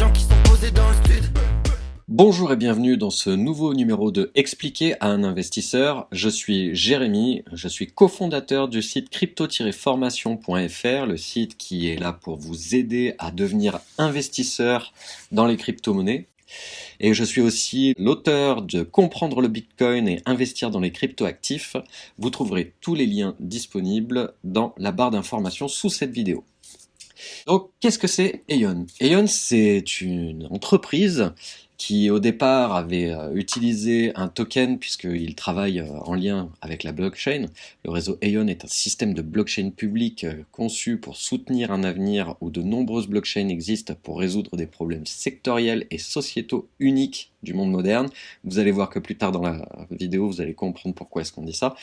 gens qui sont posés dans le stud. Bonjour et bienvenue dans ce nouveau numéro de Expliquer à un investisseur. Je suis Jérémy, je suis cofondateur du site crypto-formation.fr, le site qui est là pour vous aider à devenir investisseur dans les crypto-monnaies. Et je suis aussi l'auteur de Comprendre le Bitcoin et investir dans les crypto-actifs. Vous trouverez tous les liens disponibles dans la barre d'informations sous cette vidéo. Donc, qu'est-ce que c'est Aion? Aion, c'est une entreprise qui au départ avait utilisé un token puisqu'il travaille en lien avec la blockchain. Le réseau Aion est un système de blockchain public conçu pour soutenir un avenir où de nombreuses blockchains existent pour résoudre des problèmes sectoriels et sociétaux uniques du monde moderne. Vous allez voir que plus tard dans la vidéo, vous allez comprendre pourquoi est-ce qu'on dit ça.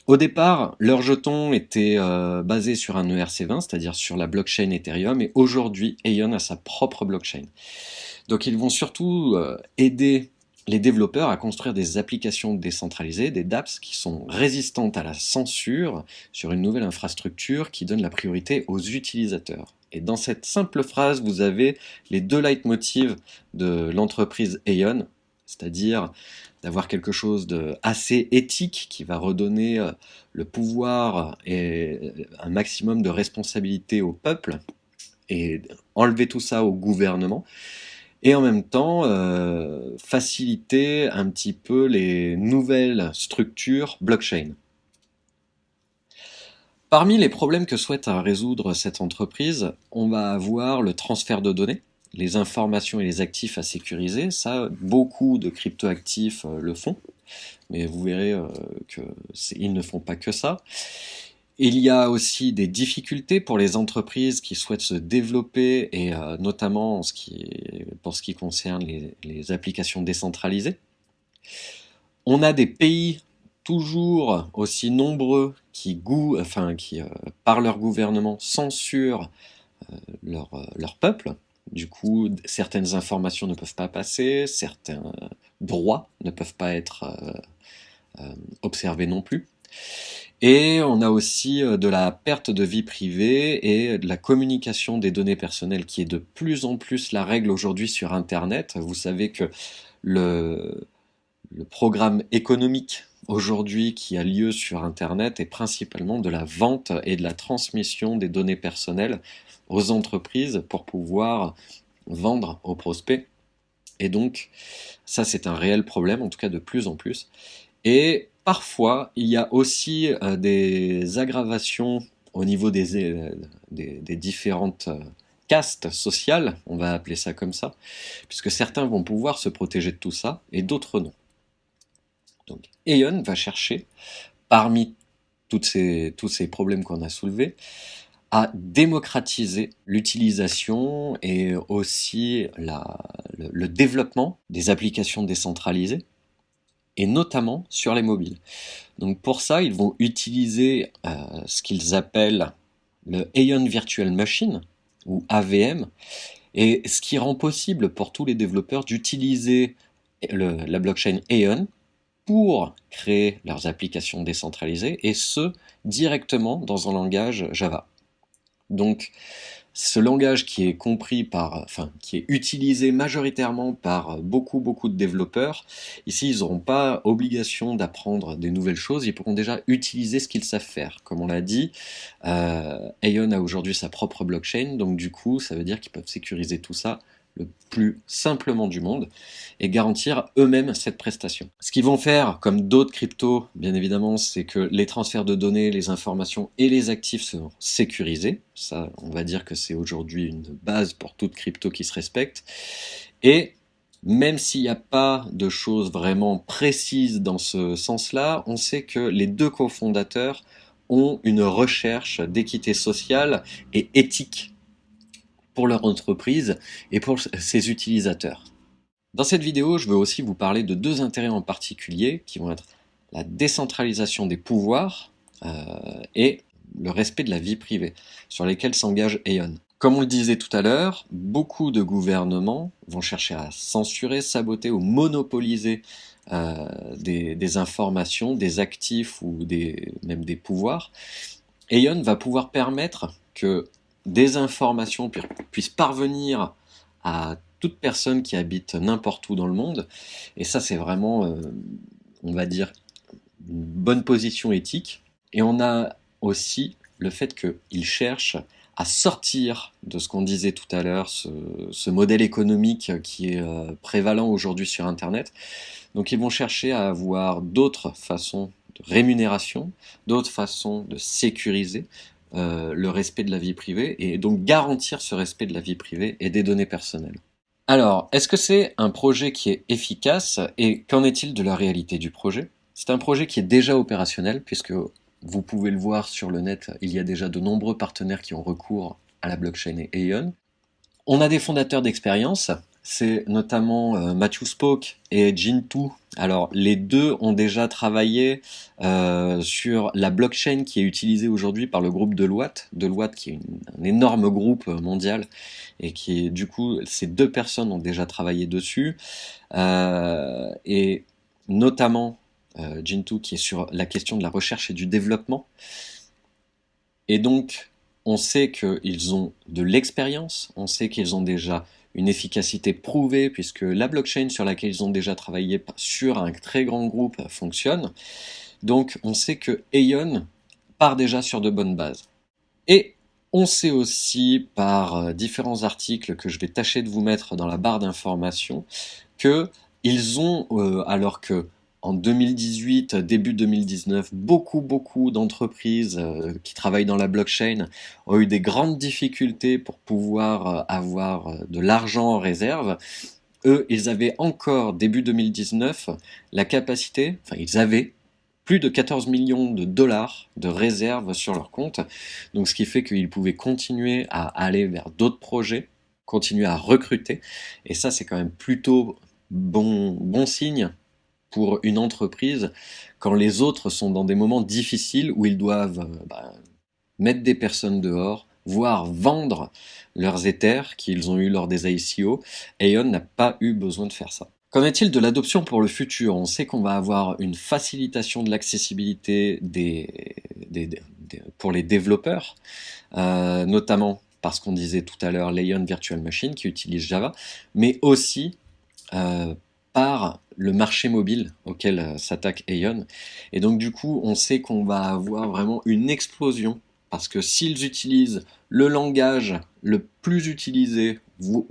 Au départ, leur jeton était basé sur un ERC20, c'est-à-dire sur la blockchain Ethereum, et aujourd'hui, Aion a sa propre blockchain. Donc ils vont surtout aider les développeurs à construire des applications décentralisées, des dApps qui sont résistantes à la censure sur une nouvelle infrastructure qui donne la priorité aux utilisateurs. Et dans cette simple phrase, vous avez les deux leitmotivs de l'entreprise Aion, c'est-à-dire d'avoir quelque chose de assez éthique qui va redonner le pouvoir et un maximum de responsabilité au peuple et enlever tout ça au gouvernement. Et en même temps, faciliter un petit peu les nouvelles structures blockchain. Parmi les problèmes que souhaite résoudre cette entreprise, on va avoir le transfert de données, les informations et les actifs à sécuriser. Ça, beaucoup de cryptoactifs le font, mais vous verrez qu'ils ne font pas que ça. Il y a aussi des difficultés pour les entreprises qui souhaitent se développer, et notamment pour ce qui concerne les applications décentralisées. On a des pays toujours aussi nombreux qui, par leur gouvernement, censurent leur peuple. Du coup, certaines informations ne peuvent pas passer, certains droits ne peuvent pas être observés non plus. Et on a aussi de la perte de vie privée et de la communication des données personnelles qui est de plus en plus la règle aujourd'hui sur Internet. Vous savez que le programme économique aujourd'hui qui a lieu sur Internet est principalement de la vente et de la transmission des données personnelles aux entreprises pour pouvoir vendre aux prospects. Et donc, ça c'est un réel problème, en tout cas de plus en plus. Et parfois, il y a aussi des aggravations au niveau des différentes castes sociales, on va appeler ça comme ça, puisque certains vont pouvoir se protéger de tout ça et d'autres non. Donc, Aion va chercher, parmi tous ces problèmes qu'on a soulevés, à démocratiser l'utilisation et aussi le développement des applications décentralisées, et notamment sur les mobiles. Donc pour ça, ils vont utiliser ce qu'ils appellent le Aion Virtual Machine, ou AVM, et ce qui rend possible pour tous les développeurs d'utiliser la blockchain Aion pour créer leurs applications décentralisées, et ce, directement dans un langage Java. Donc, ce langage qui est qui est utilisé majoritairement par beaucoup de développeurs, ici ils n'auront pas obligation d'apprendre des nouvelles choses, ils pourront déjà utiliser ce qu'ils savent faire. Comme on l'a dit, Aion a aujourd'hui sa propre blockchain, donc du coup ça veut dire qu'ils peuvent sécuriser tout ça le plus simplement du monde et garantir eux-mêmes cette prestation. Ce qu'ils vont faire, comme d'autres cryptos, bien évidemment, c'est que les transferts de données, les informations et les actifs seront sécurisés. Ça, on va dire que c'est aujourd'hui une base pour toute crypto qui se respecte. Et même s'il n'y a pas de choses vraiment précises dans ce sens-là, on sait que les deux cofondateurs ont une recherche d'équité sociale et éthique pour leur entreprise et pour ses utilisateurs. Dans cette vidéo, je veux aussi vous parler de deux intérêts en particulier qui vont être la décentralisation des pouvoirs et le respect de la vie privée, sur lesquels s'engage Aion. Comme on le disait tout à l'heure, beaucoup de gouvernements vont chercher à censurer, saboter ou monopoliser des informations, des actifs ou même des pouvoirs. Aion va pouvoir permettre que des informations puissent parvenir à toute personne qui habite n'importe où dans le monde. Et ça, c'est vraiment, on va dire, une bonne position éthique. Et on a aussi le fait qu'ils cherchent à sortir de ce qu'on disait tout à l'heure, ce modèle économique qui est prévalent aujourd'hui sur Internet. Donc ils vont chercher à avoir d'autres façons de rémunération, d'autres façons de sécuriser le respect de la vie privée et donc garantir ce respect de la vie privée et des données personnelles. Alors, est-ce que c'est un projet qui est efficace et qu'en est-il de la réalité du projet? C'est un projet qui est déjà opérationnel puisque vous pouvez le voir sur le net, il y a déjà de nombreux partenaires qui ont recours à la blockchain et Aion. On a des fondateurs d'expérience, c'est notamment Matthew Spoke et Gentoo. Alors les deux ont déjà travaillé sur la blockchain qui est utilisée aujourd'hui par le groupe Deloitte qui est un énorme groupe mondial et qui est du coup ces deux personnes ont déjà travaillé dessus et notamment Gentoo qui est sur la question de la recherche et du développement. Et donc on sait qu'ils ont de l'expérience, on sait qu'ils ont déjà une efficacité prouvée puisque la blockchain sur laquelle ils ont déjà travaillé sur un très grand groupe fonctionne. Donc on sait que Aion part déjà sur de bonnes bases. Et on sait aussi par différents articles que je vais tâcher de vous mettre dans la barre d'information qu'ils ont, alors que en 2018, début 2019, beaucoup d'entreprises qui travaillent dans la blockchain ont eu des grandes difficultés pour pouvoir avoir de l'argent en réserve. Eux, ils avaient encore, début 2019, la capacité, enfin ils avaient plus de 14 millions de dollars de réserves sur leur compte. Donc ce qui fait qu'ils pouvaient continuer à aller vers d'autres projets, continuer à recruter. Et ça, c'est quand même plutôt bon signe pour une entreprise quand les autres sont dans des moments difficiles où ils doivent mettre des personnes dehors, voire vendre leurs Ethers qu'ils ont eu lors des ICO. Aion n'a pas eu besoin de faire ça. Qu'en est-il de l'adoption pour le futur? On sait qu'on va avoir une facilitation de l'accessibilité pour les développeurs, notamment parce qu'on disait tout à l'heure l'Aion Virtual Machine qui utilise Java, mais aussi par le marché mobile auquel s'attaque Aion. Et donc du coup, on sait qu'on va avoir vraiment une explosion parce que s'ils utilisent le langage le plus utilisé,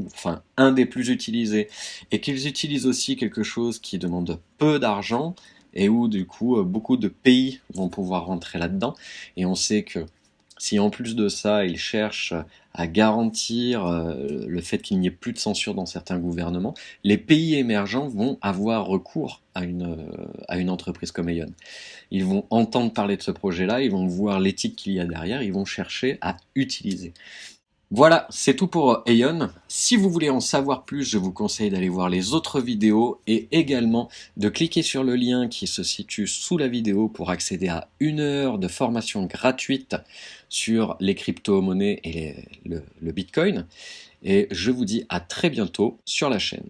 enfin un des plus utilisés, et qu'ils utilisent aussi quelque chose qui demande peu d'argent, et où du coup beaucoup de pays vont pouvoir rentrer là-dedans, et on sait que si en plus de ça, ils cherchent à garantir le fait qu'il n'y ait plus de censure dans certains gouvernements, les pays émergents vont avoir recours à une entreprise comme Aion. Ils vont entendre parler de ce projet-là, ils vont voir l'éthique qu'il y a derrière, ils vont chercher à utiliser. Voilà, c'est tout pour Aion. Si vous voulez en savoir plus, je vous conseille d'aller voir les autres vidéos et également de cliquer sur le lien qui se situe sous la vidéo pour accéder à 1 heure de formation gratuite sur les crypto-monnaies et le Bitcoin. Et je vous dis à très bientôt sur la chaîne.